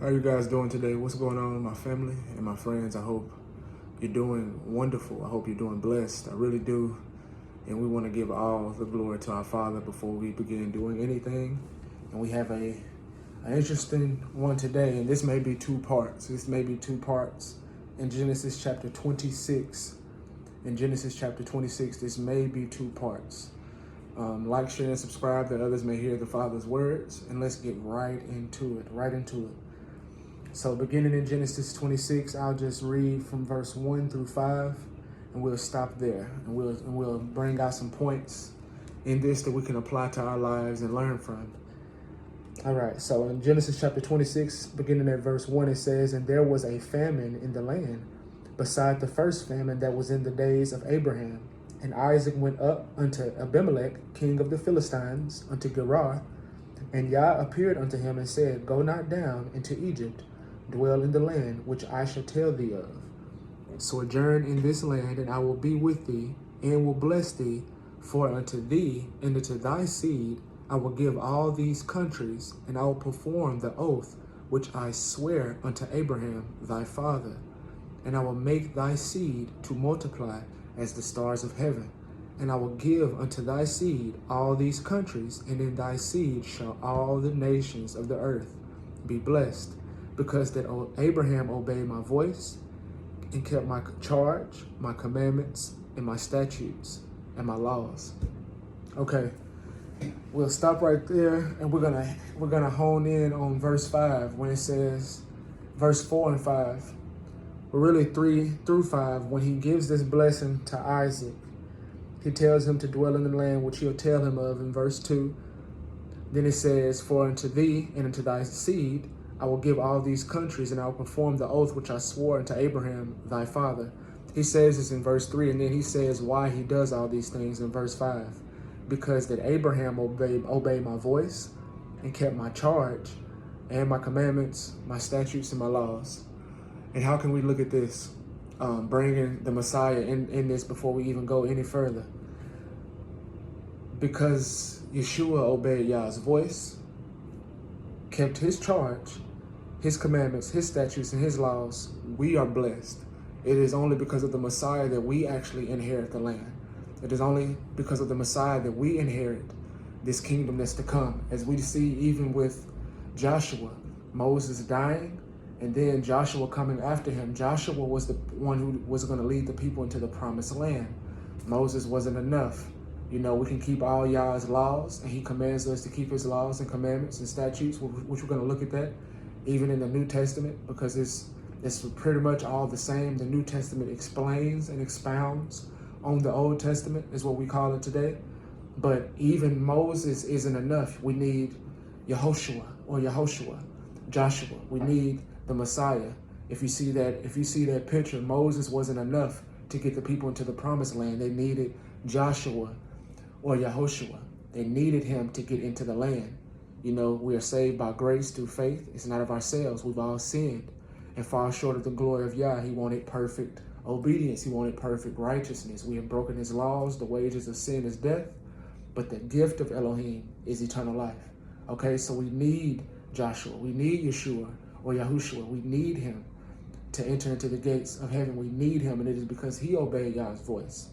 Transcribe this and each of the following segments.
How you guys doing today? What's going on with my family and my friends? I hope you're doing wonderful. I hope you're doing blessed. I really do. And we want to give all the glory to our Father before we begin doing anything. And we have an interesting one today, and this may be two parts. This may be two parts in Genesis chapter 26. In Genesis chapter 26, this may be two parts. Like, share, and subscribe that others may hear the Father's words. And let's get right into it. So beginning in Genesis 26, I'll just read from verse 1 through 5, and we'll stop there. And we'll bring out some points in this that we can apply to our lives and learn from. All right, so in Genesis chapter 26, beginning at verse 1, it says, "And there was a famine in the land, beside the first famine that was in the days of Abraham. And Isaac went up unto Abimelech, king of the Philistines, unto Gerar. And Yah appeared unto him and said, Go not down into Egypt, dwell in the land which I shall tell thee of. Sojourn in this land, and I will be with thee, and will bless thee. For unto thee and unto thy seed I will give all these countries, and I will perform the oath which I swear unto Abraham thy father. And I will make thy seed to multiply as the stars of heaven. And I will give unto thy seed all these countries, and in thy seed shall all the nations of the earth be blessed, because that Abraham obeyed my voice and kept my charge, my commandments, and my statutes, and my laws." Okay, we'll stop right there, and we're gonna hone in on verse 5 when it says, verse 4 and 5. But really 3 through 5, when he gives this blessing to Isaac, he tells him to dwell in the land which he'll tell him of in verse 2. Then it says, "For unto thee and unto thy seed I will give all these countries, and I will perform the oath which I swore unto Abraham thy father." He says this in verse 3, and then he says why he does all these things in verse 5. Because that Abraham obeyed my voice and kept my charge and my commandments, my statutes, and my laws. And how can we look at this, bringing the Messiah in this before we even go any further? Because Yeshua obeyed Yah's voice, kept his charge, his commandments, his statutes, and his laws, we are blessed. It is only because of the Messiah that we actually inherit the land. It is only because of the Messiah that we inherit this kingdom that's to come. As we see even with Joshua, Moses dying, and then Joshua coming after him. Joshua was the one who was going to lead the people into the promised land. Moses wasn't enough. You know, we can keep all Yah's laws, and he commands us to keep his laws and commandments and statutes, which we're going to look at that even in the New Testament, because it's pretty much all the same. The New Testament explains and expounds on the Old Testament, is what we call it today. But even Moses isn't enough. We need Yehoshua, Joshua. We need the Messiah. If you see that picture, Moses wasn't enough to get the people into the promised land. They needed Joshua or Yehoshua. They needed him to get into the land. You know, we are saved by grace through faith. It's not of ourselves. We've all sinned and fall short of the glory of Yah. He wanted perfect obedience. He wanted perfect righteousness. We have broken his laws. The wages of sin is death, but the gift of Elohim is eternal life. Okay, so we need Joshua. We need Yeshua or Yahushua. We need him to enter into the gates of heaven. We need him, and it is because he obeyed Yah's voice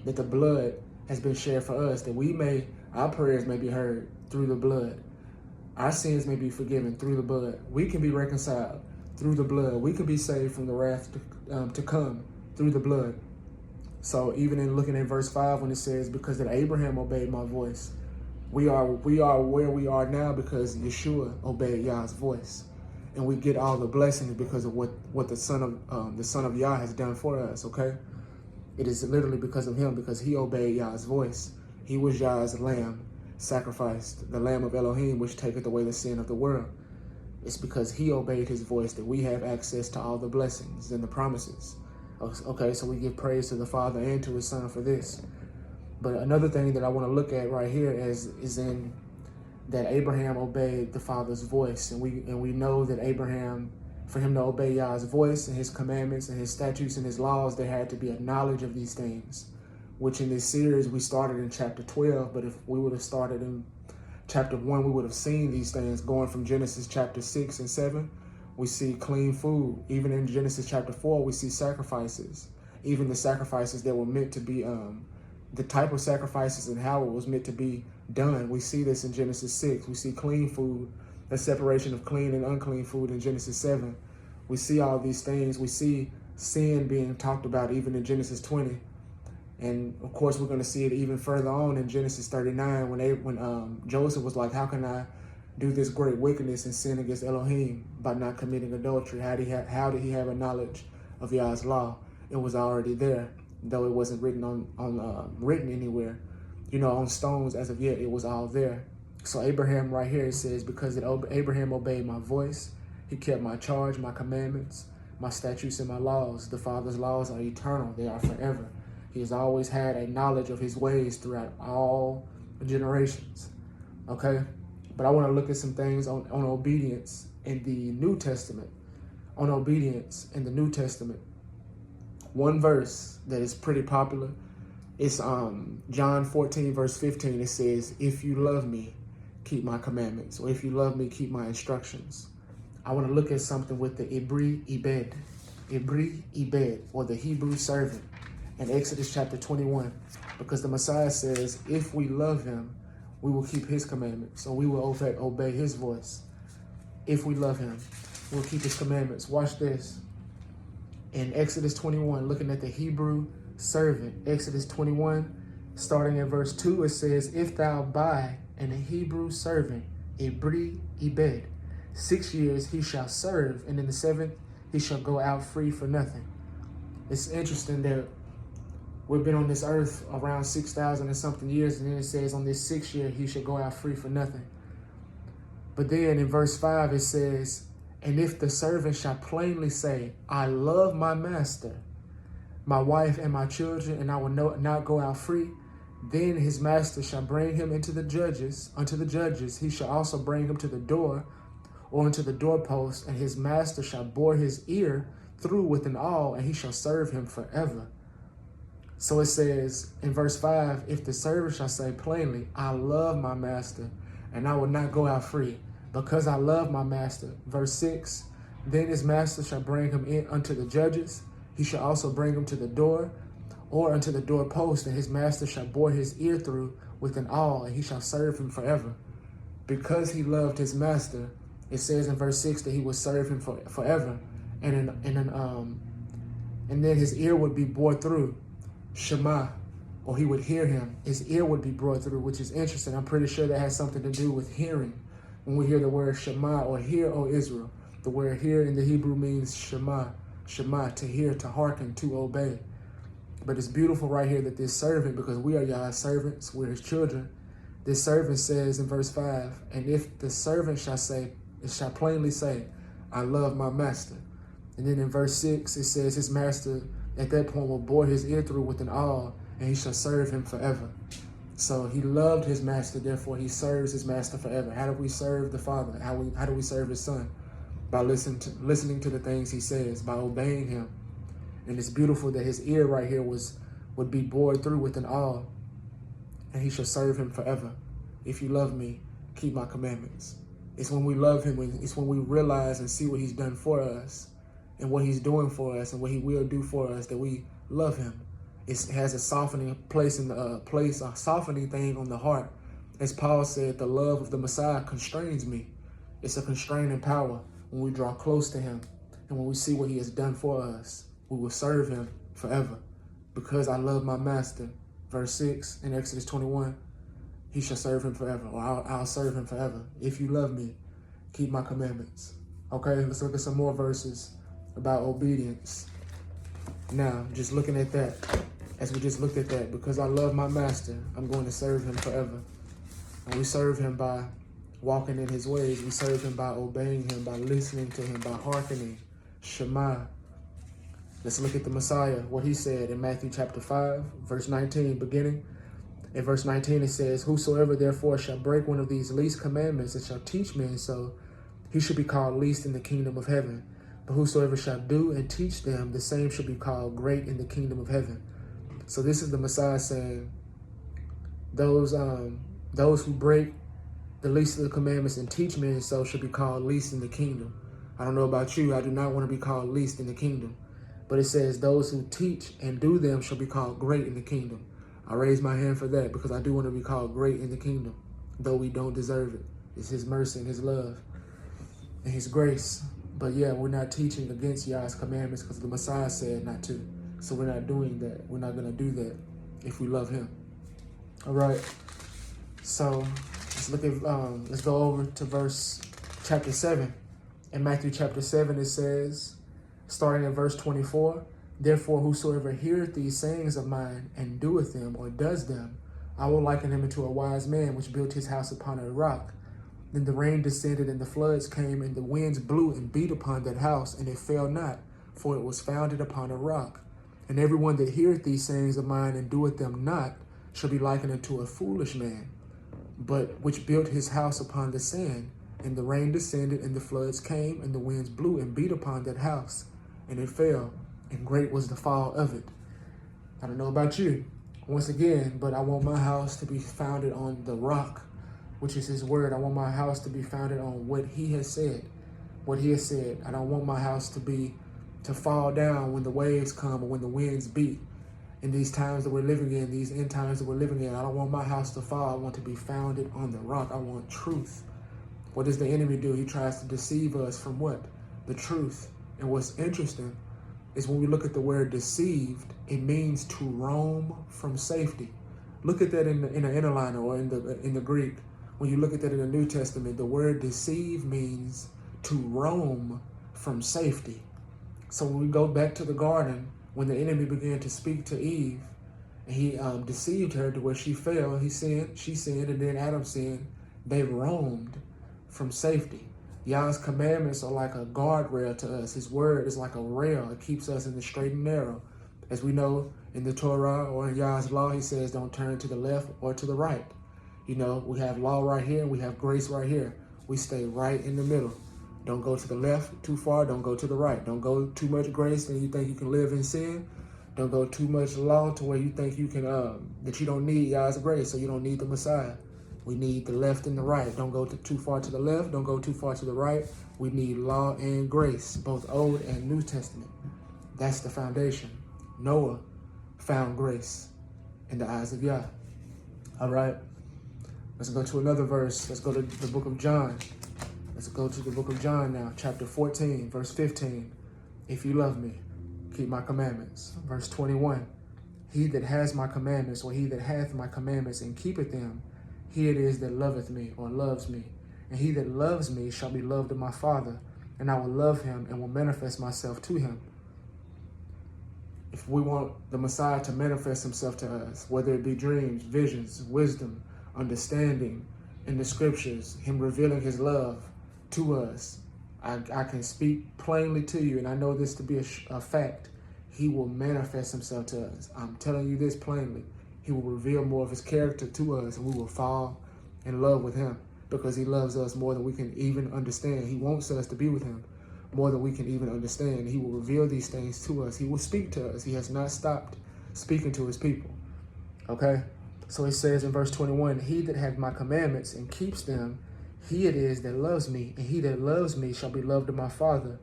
that the blood has been shed for us, that our prayers may be heard through the blood. Our sins may be forgiven through the blood. We can be reconciled through the blood. We can be saved from the wrath to come through the blood. So even in looking at verse 5, when it says, because that Abraham obeyed my voice, we are where we are now because Yeshua obeyed Yah's voice. And we get all the blessings because of what the Son of Yah has done for us, okay? It is literally because of him, because he obeyed Yah's voice. He was Yah's lamb, sacrificed, the Lamb of Elohim, which taketh away the sin of the world. It's because he obeyed his voice that we have access to all the blessings and the promises. Okay, so we give praise to the Father and to his Son for this. But another thing that I want to look at right here is in that Abraham obeyed the Father's voice. And we know that Abraham, for him to obey Yah's voice and his commandments and his statutes and his laws, there had to be a knowledge of these things, which in this series we started in chapter 12. But if we would have started in chapter 1, we would have seen these things going from Genesis chapter 6 and 7. We see clean food. Even in Genesis chapter 4, we see sacrifices. Even the sacrifices that were meant to be, the type of sacrifices and how it was meant to be done. We see this in Genesis 6. We see clean food, the separation of clean and unclean food in Genesis 7. We see all these things. We see sin being talked about even in Genesis 20. And of course, we're going to see it even further on in Genesis 39 when Joseph was like, how can I do this great wickedness and sin against Elohim by not committing adultery? How did he have a knowledge of YAH'S law? It was already there, though it wasn't written written anywhere, on stones as of yet. It was all there. So Abraham right here, it says, because Abraham obeyed my voice, he kept my charge, my commandments, my statutes and my laws. The Father's laws are eternal. They are forever. He has always had a knowledge of his ways throughout all generations. Okay? But I want to look at some things on obedience in the New Testament. On obedience in the New Testament. One verse that is pretty popular is John 14, verse 15. It says, if you love me, keep my commandments. Or if you love me, keep my instructions. I want to look at something with the Ibri Ibed, or the Hebrew servant in Exodus chapter 21. Because the Messiah says, if we love him, we will keep his commandments. So we will obey his voice. If we love him, we'll keep his commandments. Watch this. In Exodus 21, looking at the Hebrew servant, Exodus 21, starting at verse 2, it says, if thou buy an Hebrew servant, Ibri Ibed, 6 years he shall serve, and in the 7th he shall go out free for nothing. It's interesting that we've been on this earth around 6,000 and something years, and then it says on this 6th year he shall go out free for nothing. But then in verse 5 it says, and if the servant shall plainly say, I love my master, my wife and my children, and I will not go out free, then his master shall bring him unto the judges. He shall also bring him to the door, or unto the doorpost, and his master shall bore his ear through with an awl, and he shall serve him forever. So it says in verse 5, if the servant shall say plainly, I love my master, and I will not go out free, because I love my master. Verse 6, then his master shall bring him in unto the judges. He shall also bring him to the door, or unto the doorpost, and his master shall bore his ear through with an awl, and he shall serve him forever. Because he loved his master, it says in verse 6 that he would serve him forever. And then his ear would be bored through, Shema, or he would hear him. His ear would be bored through, which is interesting. I'm pretty sure that has something to do with hearing. When we hear the word Shema, or hear, O Israel, the word hear in the Hebrew means Shema, Shema, to hear, to hearken, to obey. But it's beautiful right here that this servant, because we are YAH'S servants, we're his children, this servant says in verse 5, and if the servant shall plainly say, I love my master. And then in verse 6, it says his master at that point will bore his ear through with an awl, and he shall serve him forever. So he loved his master, therefore he serves his master forever. How do we serve the Father? How do we serve his Son? By listening to the things he says, by obeying him. And it's beautiful that his ear right here would be bored through with an awl, and he shall serve him forever. If you love me, keep my commandments. It's when we love him, it's when we realize and see what he's done for us, and what he's doing for us, and what he will do for us, that we love him. It has a softening place in the a softening thing on the heart. As Paul said, the love of the Messiah constrains me. It's a constraining power when we draw close to him, and when we see what he has done for us. We will serve him forever, because I love my master. Verse 6 in Exodus 21, he shall serve him forever, or I'll serve him forever. If you love me, keep my commandments. Okay, let's look at some more verses about obedience. Now, just looking at that, as we just looked at that, because I love my master, I'm going to serve him forever. And we serve him by walking in his ways. We serve him by obeying him, by listening to him, by hearkening. Shema. Let's look at the Messiah, what he said in Matthew chapter 5, verse 19, beginning. In verse 19, it says, whosoever therefore shall break one of these least commandments and shall teach men so, he should be called least in the kingdom of heaven. But whosoever shall do and teach them, the same shall be called great in the kingdom of heaven. So this is the Messiah saying, those who break the least of the commandments and teach men so shall be called least in the kingdom. I don't know about you. I do not want to be called least in the kingdom. But it says those who teach and do them shall be called great in the kingdom. I raise my hand for that because I do want to be called great in the kingdom, though we don't deserve it. It's his mercy and his love and his grace. But yeah, we're not teaching against YAH'S commandments because the Messiah said not to. So we're not doing that. We're not going to do that if we love him. All right. So let's go over to chapter 7. In Matthew chapter 7, it says, starting at verse 24, therefore whosoever heareth these sayings of mine and doeth them or does them, I will liken him unto a wise man which built his house upon a rock. Then the rain descended and the floods came and the winds blew and beat upon that house, and it fell not, for it was founded upon a rock. And everyone that heareth these sayings of mine and doeth them not shall be likened unto a foolish man, but which built his house upon the sand. And the rain descended and the floods came and the winds blew and beat upon that house, and it fell, and great was the fall of it. I don't know about you, once again, but I want my house to be founded on the rock, which is his word. I want my house to be founded on what he has said, I don't want my house to fall down when the waves come or when the winds beat. In these times that we're living in, these end times that we're living in, I don't want my house to fall. I want to be founded on the rock. I want truth. What does the enemy do? He tries to deceive us from what? The truth. And what's interesting is when we look at the word deceived, it means to roam from safety. Look at that in the interliner or in the Greek. When you look at that in the New Testament, the word deceive means to roam from safety. So when we go back to the garden, when the enemy began to speak to Eve, and he deceived her to where she fell, she sinned, and then Adam sinned, they roamed from safety. YAH'S commandments are like a guardrail to us. His word is like a rail. It keeps us in the straight and narrow. As we know in the Torah or in YAH'S law, he says don't turn to the left or to the right. You know, we have law right here and we have grace right here. We stay right in the middle. Don't go to the left too far. Don't go to the right. Don't go too much grace and you think you can live in sin. Don't go too much law to where you think you can that you don't need YAH'S grace, so you don't need the Messiah. We need the left and the right. Don't go too far to the left. Don't go too far to the right. We need law and grace, both Old and New Testament. That's the foundation. Noah found grace in the eyes of Yah. All right. Let's go to another verse. Let's go to the book of John. Let's go to the book of John now, chapter 14, verse 15. If you love me, keep my commandments. Verse 21. He that has my commandments, or he that hath my commandments and keepeth them, he it is that loveth me, or loves me. And he that loves me shall be loved of my Father, and I will love him and will manifest myself to him. If we want the Messiah to manifest himself to us, whether it be dreams, visions, wisdom, understanding in the scriptures, him revealing his love to us, I can speak plainly to you, and I know this to be a fact. He will manifest himself to us. I'm telling you this plainly. He will reveal more of his character to us, and we will fall in love with him because he loves us more than we can even understand. He wants us to be with him more than we can even understand. He will reveal these things to us. He will speak to us. He has not stopped speaking to his people. Okay? So it says in verse 21, he that hath my commandments and keeps them, he it is that loves me, and he that loves me shall be loved of my Father,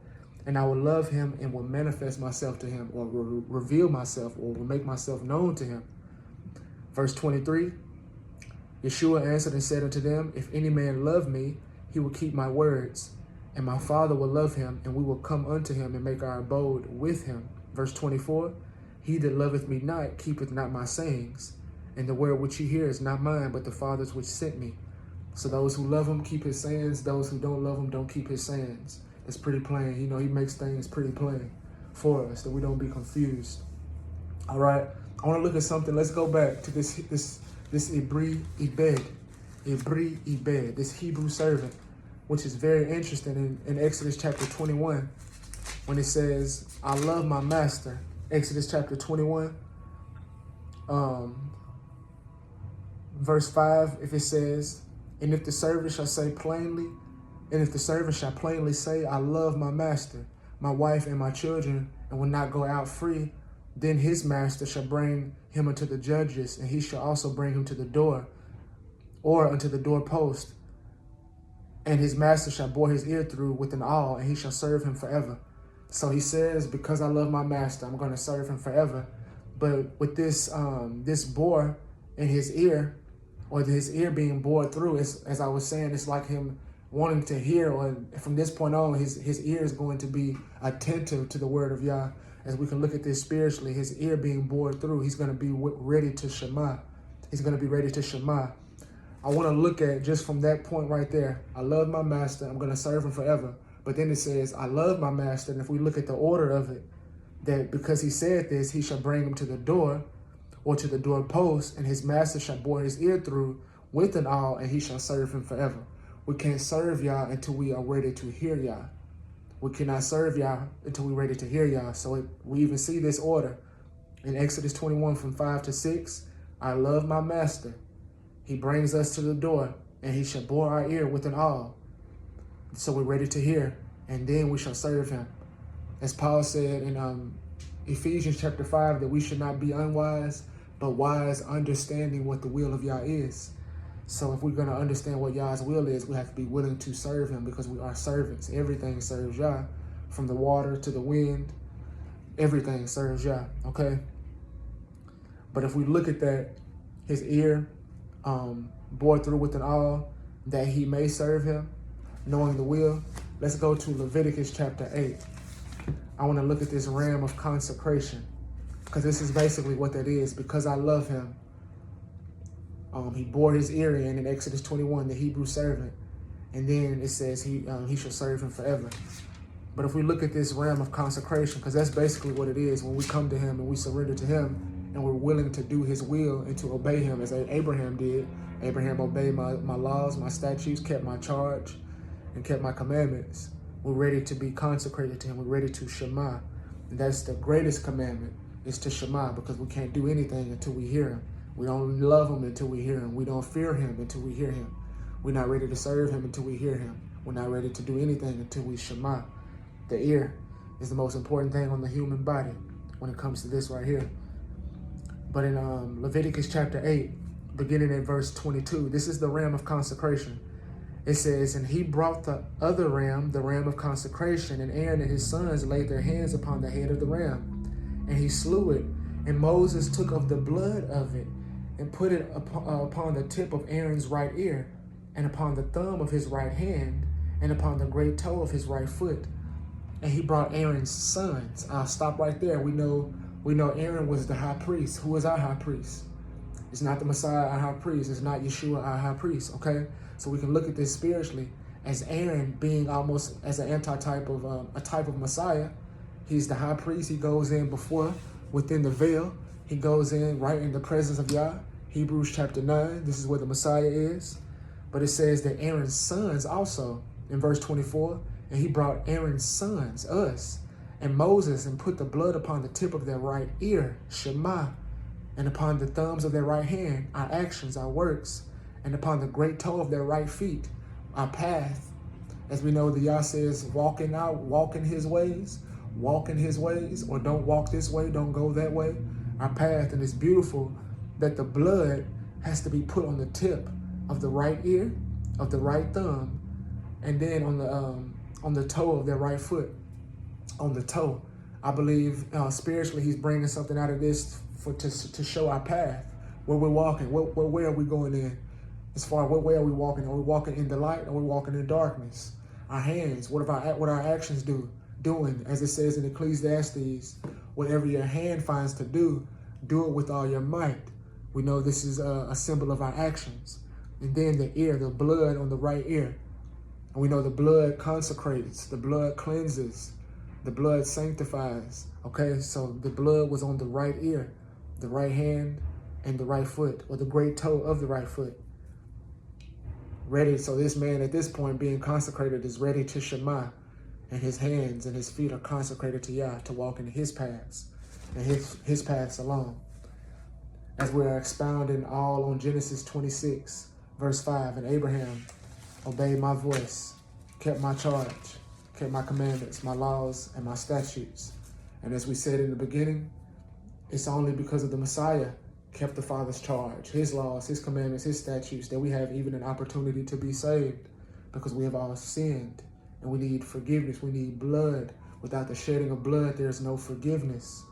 and I will love him and will manifest myself to him, or will reveal myself, or will make myself known to him. Verse 23, Yeshua answered and said unto them, if any man love me, he will keep my words, and my Father will love him, and we will come unto him and make our abode with him. Verse 24, he that loveth me not keepeth not my sayings, and the word which ye hear is not mine, but the Father's which sent me. So those who love him keep his sayings. Those who don't love him don't keep his sayings. It's pretty plain. You know, he makes things pretty plain for us that we don't be confused. All right. I want to look at something. Let's go back to this Ibri Ibed, this Hebrew servant, which is very interesting in Exodus chapter 21, when it says, I love my master. Exodus chapter 21, verse 5, if it says, and if the servant shall say plainly, and if the servant shall plainly say, I love my master, my wife, and my children, and will not go out free, then his master shall bring him unto the judges, and he shall also bring him to the door, or unto the doorpost, and his master shall bore his ear through with an awl, and he shall serve him forever. So he says, because I love my master, I'm going to serve him forever. But with this this bore in his ear, or his ear being bored through, as I was saying, it's like him wanting to hear, or from this point on, his ear is going to be attentive to the word of Yah. As we can look at this spiritually, his ear being bored through, he's going to be ready to Shema. He's going to be ready to Shema. I want to look at just from that point right there. I love my master. I'm going to serve him forever. But then it says, I love my master. And if we look at the order of it, that because he said this, he shall bring him to the door or to the doorpost, and his master shall bore his ear through with an awl, and he shall serve him forever. We can't serve Yah until we are ready to hear Yah. We cannot serve Yah until we're ready to hear Yah. So we even see this order in Exodus 21 from 5 to 6. I love my master. He brings us to the door, and he shall bore our ear with an awl. So we're ready to hear, and then we shall serve him. As Paul said in Ephesians chapter 5, that we should not be unwise, but wise, understanding what the will of Yah is. So if we're going to understand what Yah's will is, we have to be willing to serve him, because we are servants. Everything serves Yah, from the water to the wind. Everything serves Yah, okay? But if we look at that, his ear bored through with an awl, that he may serve him, knowing the will. Let's go to Leviticus chapter 8. I want to look at this ram of consecration, because this is basically what that is. Because I love him, he bore his ear in Exodus 21, the Hebrew servant. And then it says he shall serve him forever. But if we look at this ram of consecration, because that's basically what it is, when we come to him and we surrender to him, and we're willing to do his will and to obey him, as Abraham did. Abraham obeyed my laws, my statutes, kept my charge, and kept my commandments. We're ready to be consecrated to him. We're ready to Shema. And that's the greatest commandment, is to Shema, because we can't do anything until we hear him. We don't love him until we hear him. We don't fear him until we hear him. We're not ready to serve him until we hear him. We're not ready to do anything until we Shema. The ear is the most important thing on the human body when it comes to this right here. But in Leviticus chapter 8, beginning at verse 22, this is the ram of consecration. It says, and he brought the other ram, the ram of consecration, and Aaron and his sons laid their hands upon the head of the ram, and he slew it. And Moses took of the blood of it and put it upon the tip of Aaron's right ear, and upon the thumb of his right hand, and upon the great toe of his right foot. And he brought Aaron's sons. I'll stop right there. We know Aaron was the high priest. Who is our high priest? It's not the Messiah, our high priest. It's not Yeshua, our high priest, okay? So we can look at this spiritually as Aaron being almost as an anti-type of, a type of Messiah. He's the high priest. He goes in within the veil. He goes in right in the presence of Yah. Hebrews chapter 9, this is where the Messiah is. But it says that Aaron's sons also, in verse 24, and he brought Aaron's sons, us, and Moses, and put the blood upon the tip of their right ear, Shema, and upon the thumbs of their right hand, our actions, our works, and upon the great toe of their right feet, our path. As we know, the Yah says, walk in his ways, or don't walk this way, don't go that way, our path. And it's beautiful that the blood has to be put on the tip of the right ear, of the right thumb, and then on the toe of their right foot, on the toe. I believe spiritually he's bringing something out of this to show our path, where we're walking, where are we going in? As far as what way are we walking? Are we walking in the light, or are we walking in darkness? Our hands, what our actions doing? As it says in Ecclesiastes, whatever your hand finds to do it with all your might. We know this is a symbol of our actions. And then the ear, the blood on the right ear. And we know the blood consecrates, the blood cleanses, the blood sanctifies. Okay, so the blood was on the right ear, the right hand, and the right foot, or the great toe of the right foot. Ready, so this man at this point being consecrated is ready to Shema, and his hands and his feet are consecrated to Yah, to walk in his paths, and his paths alone. As we are expounding all on Genesis 26, verse 5, and Abraham obeyed my voice, kept my charge, kept my commandments, my laws, and my statutes. And as we said in the beginning, it's only because of the Messiah kept the Father's charge, his laws, his commandments, his statutes, that we have even an opportunity to be saved. because we have all sinned and we need forgiveness. We need blood. Without the shedding of blood, there's no forgiveness.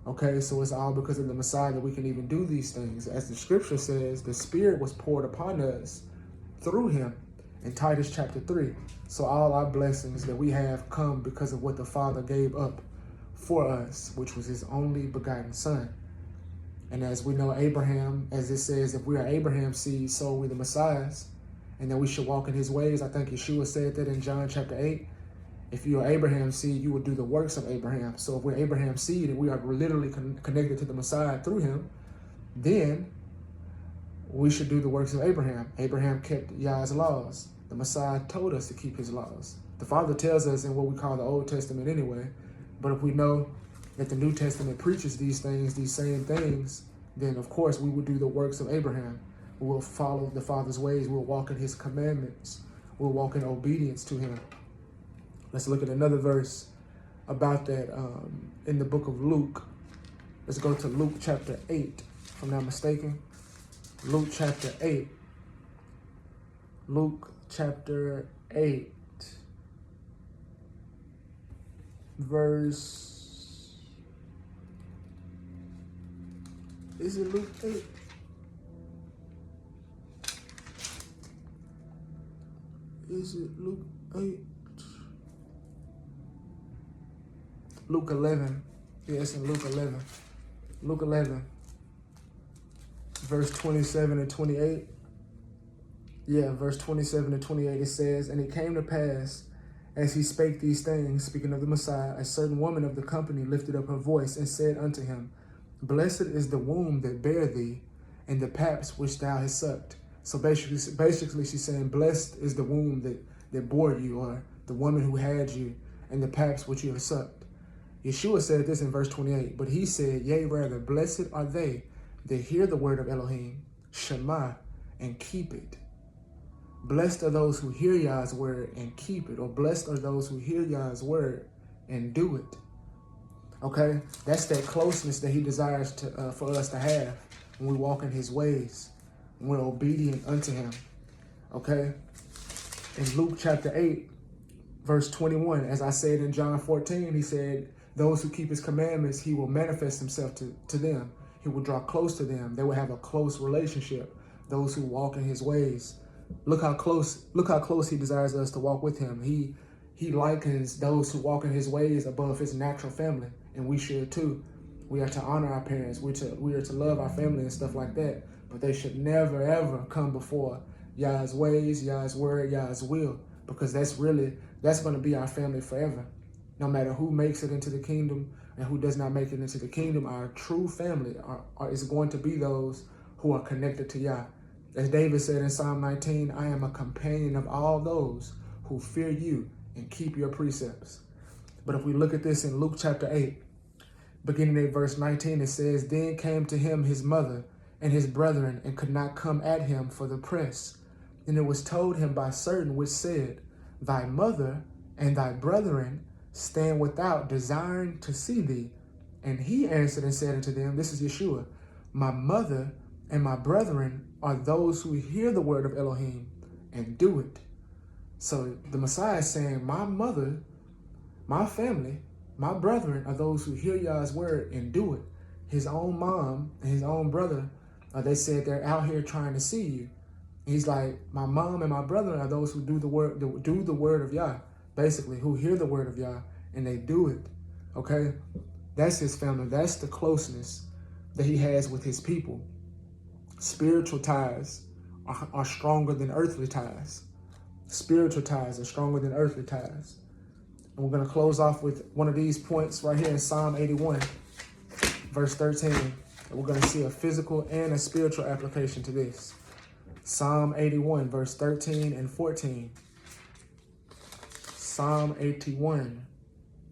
Okay, so it's all because of the Messiah that we can even do these things. As the scripture says, the Spirit was poured upon us through him in Titus chapter 3. So all our blessings that we have come because of what the Father gave up for us, which was his only begotten Son. And as we know, Abraham, as it says, if we are Abraham's seed, so are we the Messiahs, and that we should walk in his ways. I think Yeshua said that in John chapter 8. If you are Abraham's seed, you will do the works of Abraham. So if we're Abraham's seed and we are literally connected to the Messiah through him, then we should do the works of Abraham. Abraham kept YAH'S laws. The Messiah told us to keep his laws. The Father tells us in what we call the Old Testament anyway. But if we know that the New Testament preaches these things, these same things, then of course we will do the works of Abraham. We will follow the Father's ways. We'll walk in his commandments. We'll walk in obedience to him. Let's look at another verse about that in the book of Luke. Let's go to Luke chapter 8, if I'm not mistaken. Luke chapter 8. Luke chapter 8. Verse... Is it Luke 8? Is it Luke 8? Luke 11. Yes, in Luke 11. Luke 11. Verse 27 and 28. Yeah, verse 27 and 28, it says, "And it came to pass, as he spake these things," speaking of the Messiah, "a certain woman of the company lifted up her voice and said unto him, Blessed is the womb that bare thee, and the paps which thou hast sucked." So basically she's saying, blessed is the womb that bore you, or the woman who had you, and the paps which you have sucked. Yeshua said this in verse 28, "But he said, Yea, rather, blessed are they that hear the word of Elohim, Shema, and keep it." Blessed are those who hear YAH'S word and keep it, or blessed are those who hear YAH'S word and do it. Okay, that's that closeness that he desires for us to have when we walk in his ways, when we're obedient unto him. Okay, in Luke chapter 8, verse 21, as I said in John 14, he said, those who keep his commandments, he will manifest himself to them. He will draw close to them. They will have a close relationship. Those who walk in his ways. Look how close he desires us to walk with him. He likens those who walk in his ways above his natural family, and we should too. We are to honor our parents. We are to love our family and stuff like that. But they should never ever come before YAH'S ways, YAH'S word, YAH'S will, because that's going to be our family forever. No matter who makes it into the kingdom and who does not make it into the kingdom, our true family is going to be those who are connected to YAH. As David said in Psalm 19, "I am a companion of all those who fear you and keep your precepts." But if we look at this in Luke chapter 8, beginning at verse 19, it says, "Then came to him his mother and his brethren, and could not come at him for the press. And it was told him by certain which said, Thy mother and thy brethren stand without, desiring to see thee. And he answered and said unto them," this is Yeshua, "My mother and my brethren are those who hear the word of Elohim and do it." So the Messiah is saying, my mother, my family, my brethren are those who hear YAH'S word and do it. His own mom and his own brother, they said they're out here trying to see you. He's like, my mom and my brethren are those who do the word of YAH, basically, who hear the word of YAH and they do it. Okay, that's his family. That's the closeness that he has with his people. Spiritual ties are stronger than earthly ties. Spiritual ties are stronger than earthly ties. And we're going to close off with one of these points right here in Psalm 81, verse 13. And we're going to see a physical and a spiritual application to this. Psalm 81, verse 13 and 14. Psalm 81,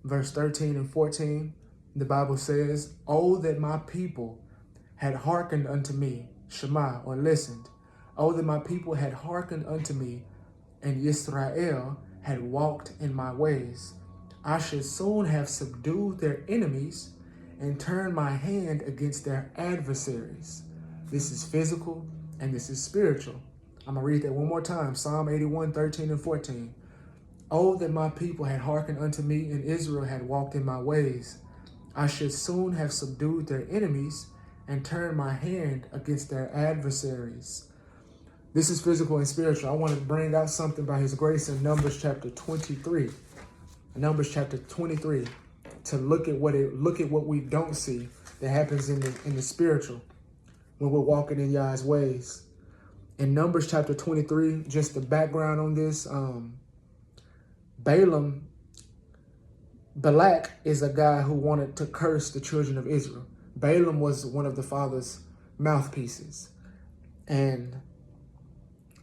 verse 13 and 14. The Bible says, "Oh, that my people had hearkened unto me," Shema, or listened. "Oh, that my people had hearkened unto me, and Yisrael had walked in my ways. I should soon have subdued their enemies and turned my hand against their adversaries." This is physical and this is spiritual. I'm going to read that one more time. Psalm 81, 13 and 14. Oh, that my people had hearkened unto me, and Israel had walked in my ways. I should soon have subdued their enemies and turned my hand against their adversaries. This is physical and spiritual. I want to bring out something by his grace in Numbers chapter 23. Numbers chapter 23, to look at what we don't see that happens in the spiritual when we're walking in Yah's ways. In Numbers chapter 23, just the background on this, Balak is a guy who wanted to curse the children of Israel. Balaam was one of the father's mouthpieces. And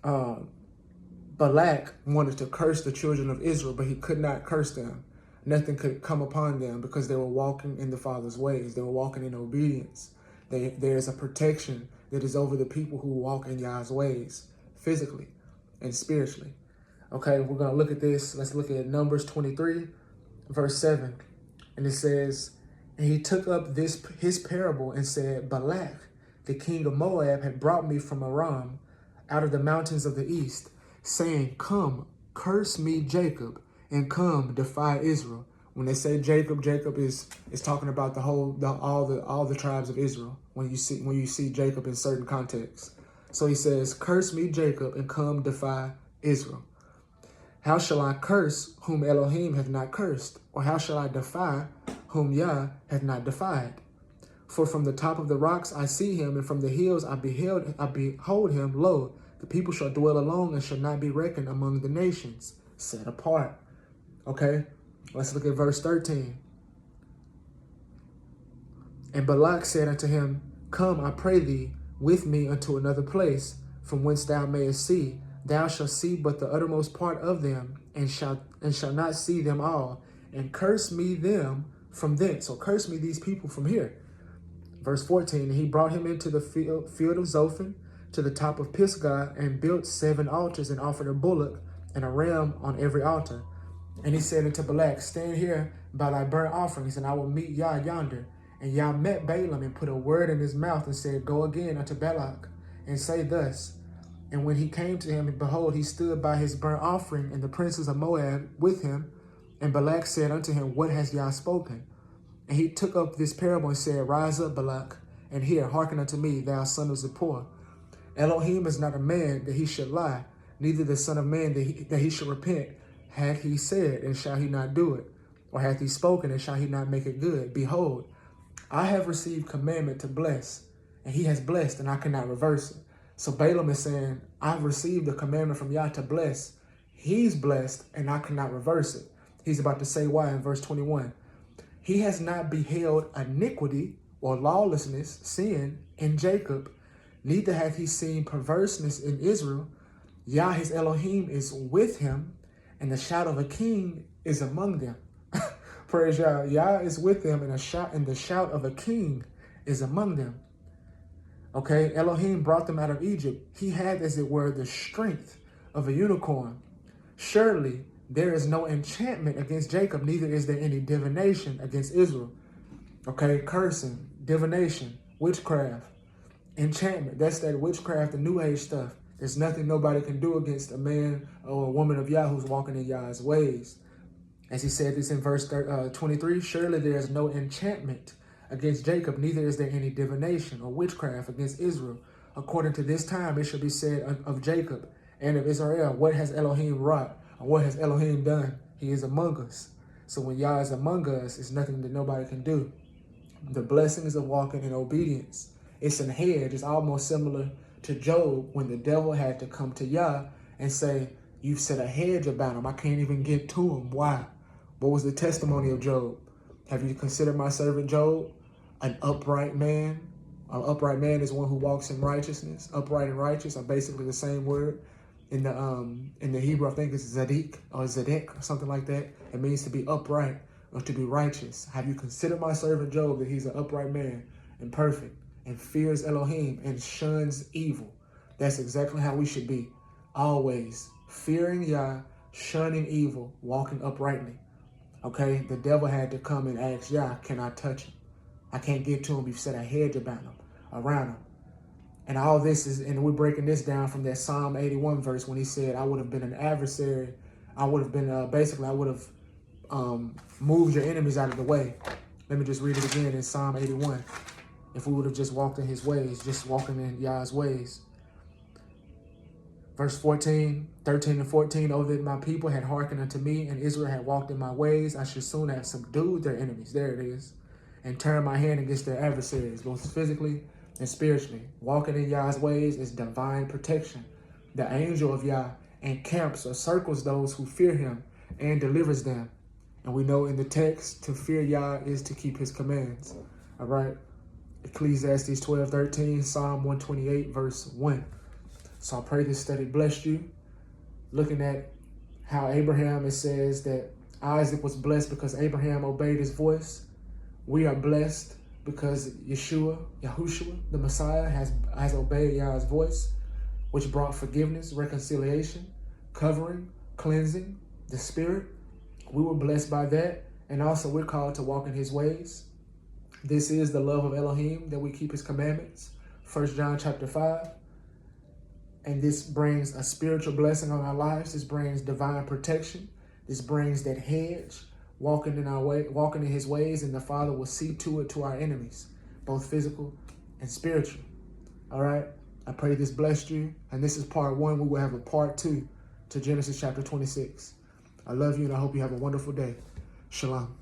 Balak wanted to curse the children of Israel, but he could not curse them. Nothing could come upon them because they were walking in the Father's ways. They were walking in obedience. There's a protection that is over the people who walk in Yah's ways, physically and spiritually. Okay, we're going to look at this. Let's look at Numbers 23, verse 7. And it says, and he took up his parable and said, Balak, the king of Moab, had brought me from Aram, out of the mountains of the east, saying, come, curse me, Jacob, and come, defy Israel. When they say Jacob, Jacob is talking about all the tribes of Israel. When you see Jacob in certain contexts, so he says, curse me, Jacob, and come, defy Israel. How shall I curse whom Elohim hath not cursed, or how shall I defy whom Yah hath not defied? For from the top of the rocks I see him, and from the hills I behold him. Lo, the people shall dwell alone and shall not be reckoned among the nations, set apart. Okay, let's look at verse 13. And Balak said unto him, come, I pray thee, with me unto another place, from whence thou mayest see. Thou shalt see but the uttermost part of them, and shall not see them all, and curse me them from thence. So curse me these people from here. Verse 14, and he brought him into the field of Zophim, to the top of Pisgah, and built 7 altars, and offered a bullock and a ram on every altar. And he said unto Balak, stand here by thy burnt offerings, and I will meet Yah yonder. And Yah met Balaam, and put a word in his mouth, and said, go again unto Balak, and say thus. And when he came to him, and behold, he stood by his burnt offering, and the princes of Moab with him. And Balak said unto him, what has Yah spoken? And he took up this parable and said, rise up, Balak, and hear, hearken unto me, thou son of Zippor. Elohim is not a man that he should lie, neither the son of man that he should repent. Hath he said, and shall he not do it? Or hath he spoken, and shall he not make it good? Behold, I have received commandment to bless, and he has blessed, and I cannot reverse it. So Balaam is saying, I've received the commandment from Yah to bless. He's blessed, and I cannot reverse it. He's about to say why in verse 21. He has not beheld iniquity or lawlessness, sin in Jacob, neither hath he seen perverseness in Israel. Yah his Elohim is with him, and the shout of a king is among them. Praise Yah. Yah is with them, and the shout of a king is among them. Okay, Elohim brought them out of Egypt. He had, as it were, the strength of a unicorn. Surely there is no enchantment against Jacob, neither is there any divination against Israel. Okay, cursing, divination, witchcraft, enchantment. That's that witchcraft, the new age stuff. There's nothing nobody can do against a man or a woman of Yah who's walking in Yah's ways. As he said this in verse 23, surely there is no enchantment against Jacob, neither is there any divination or witchcraft against Israel. According to this time, it shall be said of Jacob and of Israel, what has Elohim wrought? Or what has Elohim done? He is among us. So when Yah is among us, it's nothing that nobody can do. The blessings of walking in obedience. It's an hedge. It's almost similar to Job when the devil had to come to Yah and say, you've set a hedge about him. I can't even get to him. Why? What was the testimony of Job? Have you considered my servant Job an upright man? An upright man is one who walks in righteousness. Upright and righteous are basically the same word. In the Hebrew, I think it's Zadek or Zedek or something like that. It means to be upright or to be righteous. Have you considered my servant Job, that he's an upright man and perfect and fears Elohim and shuns evil? That's exactly how we should be. Always fearing Yah, shunning evil, walking uprightly. Okay, the devil had to come and ask Yah, can I touch him? I can't get to him. You've set a hedge about him, around him. And all this is, and we're breaking this down from that Psalm 81 verse when he said, I would have been an adversary. I would have been, basically, I would have moved your enemies out of the way. Let me just read it again in Psalm 81. If we would have just walked in his ways, just walking in Yah's ways. Verse 13 and 14, oh, that my people had hearkened unto me, and Israel had walked in my ways, I should soon have subdued their enemies. There it is. And turned my hand against their adversaries, both physically and spiritually. Walking in Yah's ways is divine protection. The angel of Yah encamps or circles those who fear him and delivers them. And we know in the text, to fear Yah is to keep his commands. All right. Ecclesiastes 12:13, Psalm 128, verse 1. So I pray this study blessed you. Looking at how Abraham, it says that Isaac was blessed because Abraham obeyed his voice. We are blessed because Yahushua, the Messiah, has obeyed Yah's voice, which brought forgiveness, reconciliation, covering, cleansing, the Spirit. We were blessed by that. And also we're called to walk in his ways. This is the love of Elohim, that we keep his commandments. 1 John chapter 5. And this brings a spiritual blessing on our lives. This brings divine protection. This brings that hedge, walking in our way, walking in his ways, and the Father will see to it to our enemies, both physical and spiritual. All right. I pray this blessed you. And this is part 1. We will have a part 2 to Genesis chapter 26. I love you, and I hope you have a wonderful day. Shalom.